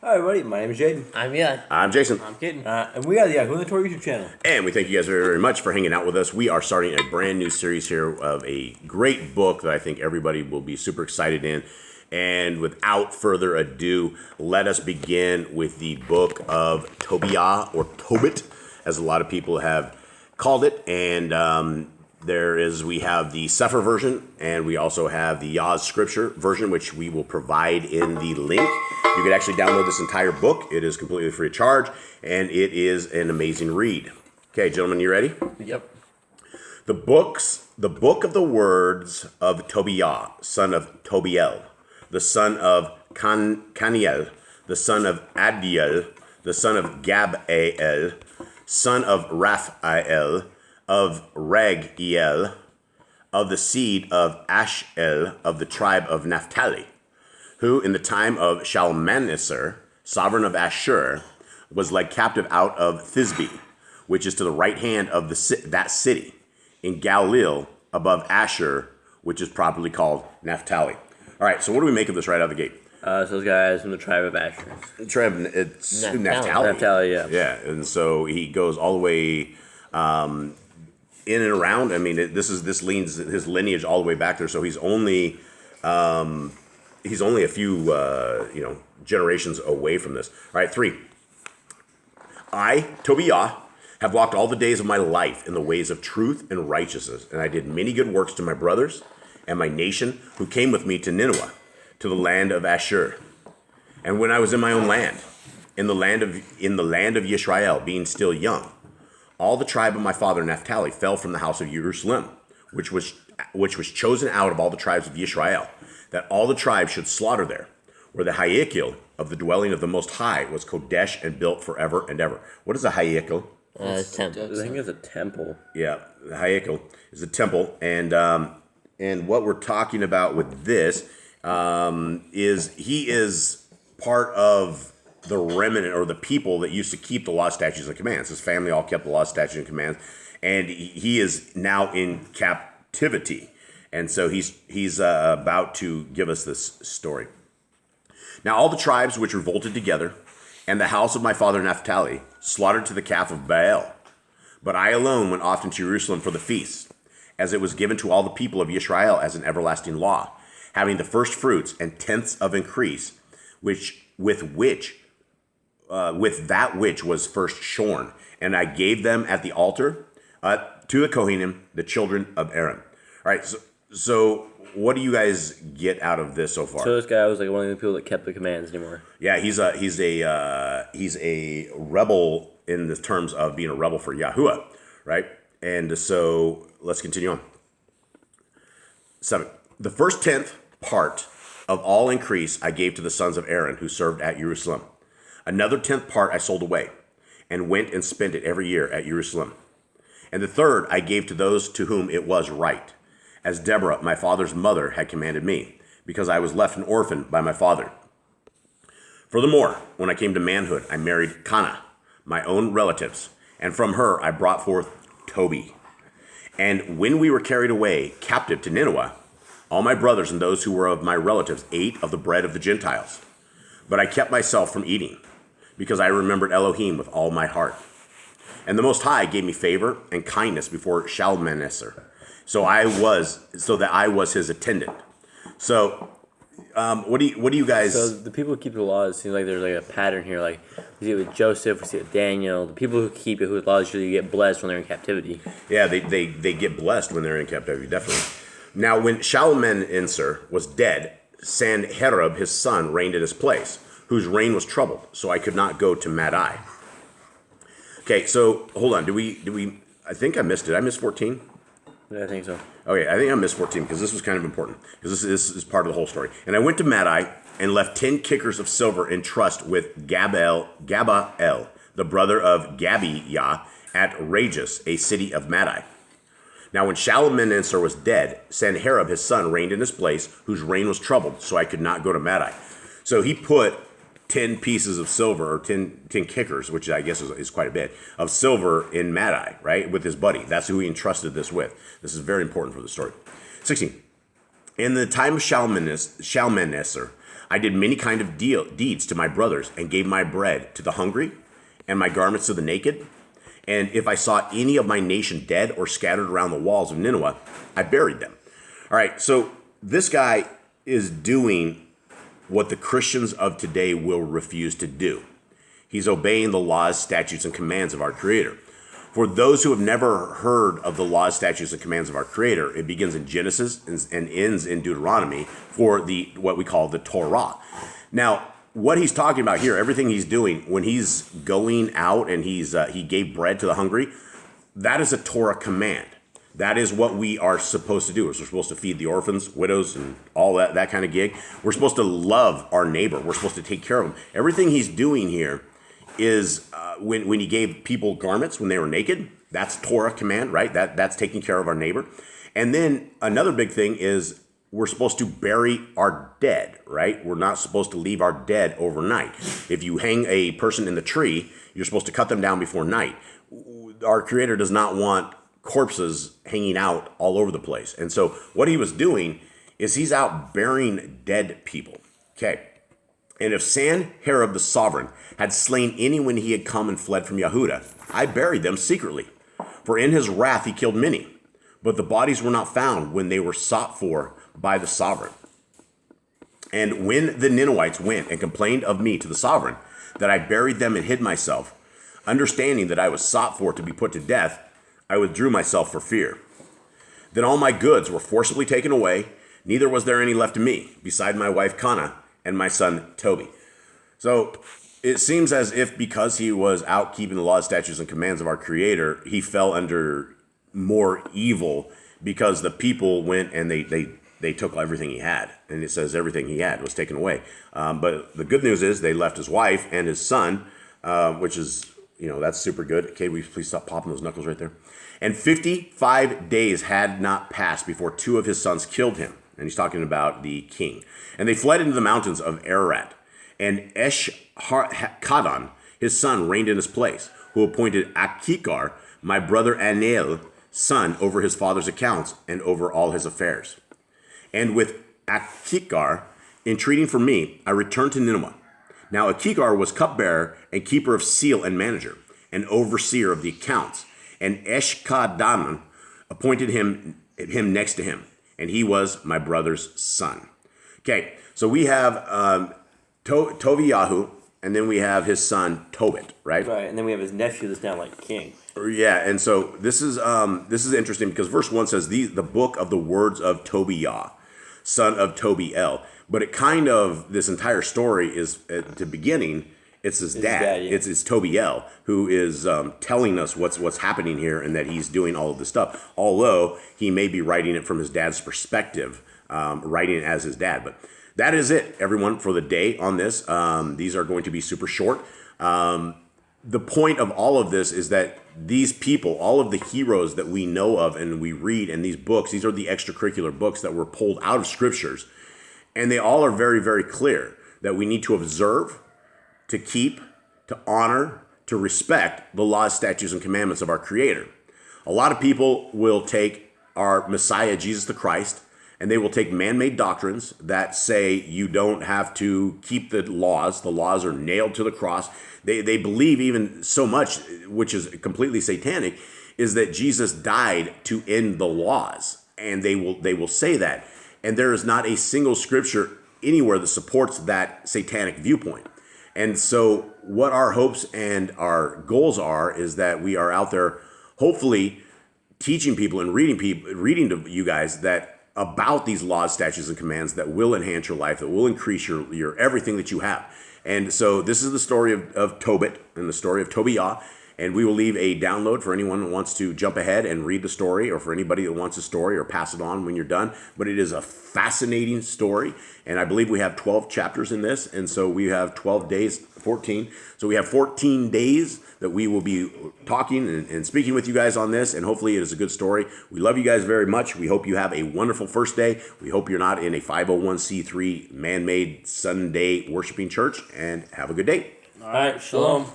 Hi everybody, my name is Jaden. I'm Yah. I'm Jason. I'm kidding. And we are the Yah Torah YouTube channel. And we thank you guys very, very much for hanging out with us. We are starting a brand new series here of a great book that I think everybody will be super excited in. And without further ado, let us begin with the book of TOBIAH, or Tobit, as a lot of people have called it. And we have the Sefer version, and we also have the Yah Scripture version, which we will provide in the link. You can actually download this entire book. It is completely free of charge, and it is an amazing read. Okay, gentlemen, you ready? Yep. The book of the words of TOBIAH, son of TOBIEL, the son of Caniel, the son of Adiel, the son of Gabael, son of Raphael, of Regiel, of the seed of Ashel, of the tribe of Naphtali, who in the time of Shalmaneser, sovereign of Ashur, was led captive out of Thisbe, which is to the right hand of that city, in Galilee, above Ashur, which is properly called Naphtali. All right, so what do we make of this right out of the gate? So those guys from the tribe of Asher. It's Naphtali. Naphtali. Naphtali, yeah. Yeah, and so he goes all the way in and around. I mean, this leans his lineage all the way back there. So he's only a few generations away from this. All right, 3. I, TOBIAH, have walked all the days of my life in the ways of truth and righteousness, and I did many good works to my brothers and my nation who came with me to Nineveh, to the land of Ashur. And when I was in my own land, in the land of Yisrael, being still young, all the tribe of my father Naphtali fell from the house of Jerusalem, which was chosen out of all the tribes of Yisrael, that all the tribes should slaughter there, where the Hayikil of the dwelling of the Most High was Kodesh and built forever and ever. What is a Hayikil? Temple. I think it's a temple. Yeah, the Hayikil is a temple, and what we're talking about with this is he is part of the remnant or the people that used to keep the law, statutes, and commands. His family all kept the law, statutes, and commands, and he is now in captivity, and so he's about to give us this story. Now all the tribes which revolted together, and the house of my father Naphtali, slaughtered to the calf of Baal. But I alone went often to Jerusalem for the feast, as it was given to all the people of Israel as an everlasting law, having the first fruits and tenths of increase, with that which was first shorn, and I gave them at the altar to the Kohanim, the children of Aaron. All right, so what do you guys get out of this so far? So this guy was like one of the people that kept the commands anymore. Yeah, he's a rebel in the terms of being a rebel for Yahuwah, right? And so let's continue on. 7. The first 10th part of all increase I gave to the sons of Aaron who served at Jerusalem. Another 10th part I sold away, and went and spent it every year at Jerusalem. And the third I gave to those to whom it was right, as Deborah, my father's mother, had commanded me, because I was left an orphan by my father. Furthermore, when I came to manhood, I married Cana, my own relatives, and from her I brought forth Tobit. And when we were carried away captive to Nineveh, all my brothers and those who were of my relatives ate of the bread of the Gentiles. But I kept myself from eating, because I remembered Elohim with all my heart. And the Most High gave me favor and kindness before Shalmaneser, so that I was his attendant. So, what do you guys? So the people who keep the laws, it seems like there's like a pattern here. Like we see it with Joseph, we see it with Daniel. The people who keep it, whose laws usually get blessed when they're in captivity. Yeah, they get blessed when they're in captivity, definitely. Now, when Shalmaneser was dead, Sanherib his son reigned in his place, whose reign was troubled, so I could not go to Madai. Okay, so hold on. Do we? I think I missed it. I missed 14. Yeah, I think so. Okay, I think I missed 14 because this was kind of important, because this is part of the whole story. And I went to Madai and left 10 kickers of silver in trust with Gabael, the brother of Gabiah, at Rages, a city of Madai. Now when Shalmaneser was dead, Sanherib his son reigned in his place, whose reign was troubled, so I could not go to Madai. So he put 10 pieces of silver, or 10 kickers, which I guess is quite a bit, of silver in Madai, right, with his buddy. That's who he entrusted this with. This is very important for the story. 16. In the time of Shalmaneser, I did many kind of deeds to my brothers and gave my bread to the hungry and my garments to the naked. And if I saw any of my nation dead or scattered around the walls of Nineveh, I buried them. All right, so this guy is doing what the Christians of today will refuse to do. He's obeying the laws, statutes, and commands of our Creator. For those who have never heard of the laws, statutes, and commands of our Creator, it begins in Genesis and ends in Deuteronomy for what we call the Torah. Now, what he's talking about here, everything he's doing, when he's going out and he gave bread to the hungry, that is a Torah command. That is what we are supposed to do. We're supposed to feed the orphans, widows, and all that kind of gig. We're supposed to love our neighbor. We're supposed to take care of them. Everything he's doing here is when he gave people garments when they were naked. That's Torah command, right? That's taking care of our neighbor. And then another big thing is we're supposed to bury our dead, right? We're not supposed to leave our dead overnight. If you hang a person in the tree, you're supposed to cut them down before night. Our Creator does not want corpses hanging out all over the place. And so what he was doing is he's out burying dead people. Okay. And if Sanherib the sovereign had slain any when he had come and fled from Yehudah, I buried them secretly. For in his wrath he killed many, but the bodies were not found when they were sought for by the sovereign. And when the Ninevites went and complained of me to the sovereign, that I buried them and hid myself, understanding that I was sought for to be put to death, I withdrew myself for fear. Then all my goods were forcibly taken away, neither was there any left to me, beside my wife Kana and my son Tobit. So it seems as if because he was out keeping the laws, statutes, and commands of our Creator, he fell under more evil because the people went and they took everything he had. And it says everything he had was taken away. But the good news is they left his wife and his son, which is, that's super good. Okay, will you please stop popping those knuckles right there? And 55 days had not passed before two of his sons killed him. And he's talking about the king. And they fled into the mountains of Ararat. And Eshkadon, his son, reigned in his place, who appointed Achikar, my brother Aniel, son, over his father's accounts and over all his affairs. And with Achikar entreating for me, I returned to Nineveh. Now Achikar was cupbearer and keeper of seal and manager, and overseer of the accounts. And Eshkadon appointed him next to him, and he was my brother's son. Okay, so we have TOвэл IYAH, and then we have his son Tobit, right? Right, and then we have his nephew that's now like king. Yeah, and so this is interesting because verse 1 says the book of the words of TOвэл IYAH, son of TOBIEL. But it kind of, this entire story is at the beginning, it's his dad. Yeah. It's TOBIEL who is telling us what's happening here and that he's doing all of this stuff. Although he may be writing it from his dad's perspective, writing it as his dad. But that is it, everyone, for the day on this. These are going to be super short. The point of all of this is that these people, all of the heroes that we know of and we read in these books, these are the extracurricular books that were pulled out of scriptures. And they all are very, very clear that we need to observe, to keep, to honor, to respect the laws, statutes, and commandments of our Creator. A lot of people will take our Messiah, Jesus the Christ, and they will take man-made doctrines that say you don't have to keep the laws. The laws are nailed to the cross. They believe even so much, which is completely satanic, is that Jesus died to end the laws. And they will say that. And there is not a single scripture anywhere that supports that satanic viewpoint. And so what our hopes and our goals are is that we are out there hopefully teaching people and reading to you guys that about these laws, statutes, and commands that will enhance your life, that will increase your everything that you have. And so this is the story of Tobit and the story of TOBIL IYAH. And we will leave a download for anyone who wants to jump ahead and read the story, or for anybody that wants a story, or pass it on when you're done. But it is a fascinating story. And I believe we have 12 chapters in this. And so we have 12 days, 14. So we have 14 days that we will be talking and speaking with you guys on this. And hopefully it is a good story. We love you guys very much. We hope you have a wonderful first day. We hope you're not in a 501c3 man-made Sunday worshiping church. And have a good day. All right. Shalom.